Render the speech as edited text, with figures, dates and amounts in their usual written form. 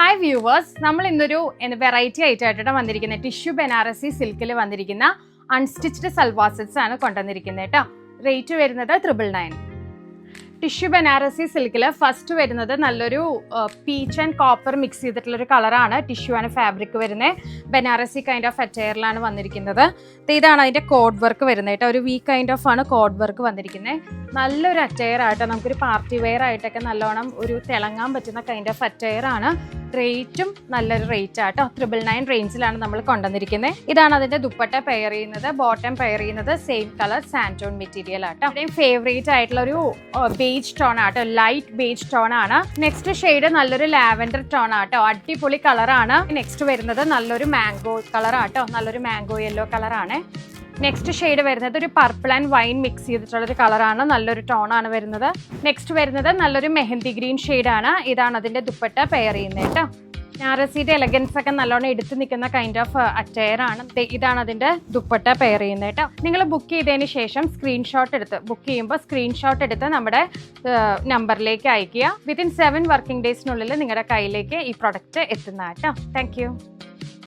Hi viewers, നമ്മൾ ഇന്നൊരു variety ആയിട്ടാണ് വന്നിരിക്കുന്നത്. ടിഷ്യൂ ബനാറസി സിൽക്കിൽ വന്നിരിക്കുന്ന അൺസ്റ്റിച്ച്ഡ് സൽവാർ സെറ്റ്സ് ആണ് കൊണ്ടുവന്നിരിക്കുന്നത് കേട്ടോ. റേറ്റ് വരുന്നത് 999. ടിഷ്യൂ ബനാറസി സിൽക്കിൽ ഫസ്റ്റ് വരുന്നത് നല്ലൊരു പീച്ച് ആൻഡ് കോപ്പർ മിക്സ് ചെയ്തിട്ടുള്ളൊരു കളറാണ്. ടിഷ്യൂ ആണ് ഫാബ്രിക് വരുന്നത്. ബനാറസി കൈൻഡ് ഓഫ് അറ്റയറിലാണ് വന്നിരിക്കുന്നത്. ഇതാണ് അതിൻ്റെ കോഡ് വർക്ക് വരുന്നത് കേട്ടോ. ഒരു വി കൈൻഡ് ഓഫ് ആണ് കോഡ് വർക്ക് വന്നിരിക്കുന്നത്. നല്ലൊരു അറ്റയർ ആട്ടോ. നമുക്കൊരു പാർട്ടി വെയർ ആയിട്ടൊക്കെ നല്ലോണം ഒരു തിളങ്ങാൻ പറ്റുന്ന കൈൻഡ് ഓഫ് അറ്റയർ ആണ്. റേറ്റും നല്ലൊരു റേറ്റ് ആട്ടോ. 999 റേഞ്ചിലാണ് നമ്മൾ കൊണ്ടുവന്നിരിക്കുന്നത്. ഇതാണ് അതിൻ്റെ ദുപ്പട്ട പെയർ ചെയ്യുന്നത്. ബോട്ടം പെയർ ചെയ്യുന്നത് സെയിം കളർ സാൻറ്റോൺ മെറ്റീരിയൽ ആട്ടോ. ഇവിടെയും ഫേവറേറ്റ് ആയിട്ടുള്ള ഒരു ബേജ് ടോൺ ആട്ടോ. ലൈറ്റ് ബേജ് ടോൺ ആണ്. നെക്സ്റ്റ് ഷെയ്ഡ് നല്ലൊരു ലാവൻഡർ ടോൺ ആട്ടോ. അടിപൊളി കളറാണ്. നെക്സ്റ്റ് വരുന്നത് നല്ലൊരു മാംഗോ കളർ ആട്ടോ. നല്ലൊരു മാംഗോ യെല്ലോ കളറാണ്. നെക്സ്റ്റ് ഷെയ്ഡ് വരുന്നത് ഒരു പർപ്പിൾ ആൻഡ് വൈൻ മിക്സ് ചെയ്തിട്ടുള്ളൊരു കളറാണ്. നല്ലൊരു ടോൺ ആണ് വരുന്നത്. നെക്സ്റ്റ് വരുന്നത് നല്ലൊരു മെഹന്തി ഗ്രീൻ ഷെയ്ഡാണ്. ഇതാണ് അതിൻ്റെ ദുപ്പട്ട പെയർ ചെയ്യുന്നത് കേട്ടോ. ബനാറസിയുടെ എലഗൻസ് ഒക്കെ നല്ലോണം എടുത്ത് നിൽക്കുന്ന കൈൻഡ് ഓഫ് അറ്റയർ ആണ്. ഇതാണ് അതിൻ്റെ ദുപ്പട്ട പെയർ ചെയ്യുന്നത് കേട്ടോ. നിങ്ങൾ ബുക്ക് ചെയ്തതിന് ശേഷം ബുക്ക് ചെയ്യുമ്പോൾ സ്ക്രീൻഷോട്ട് എടുത്ത് നമ്മുടെ നമ്പറിലേക്ക് അയക്കുക. വിത്തിൻ 7 വർക്കിംഗ് ഡേയ്സിനുള്ളിൽ നിങ്ങളുടെ കയ്യിലേക്ക് ഈ പ്രൊഡക്റ്റ് എത്തുന്ന കേട്ടോ. താങ്ക്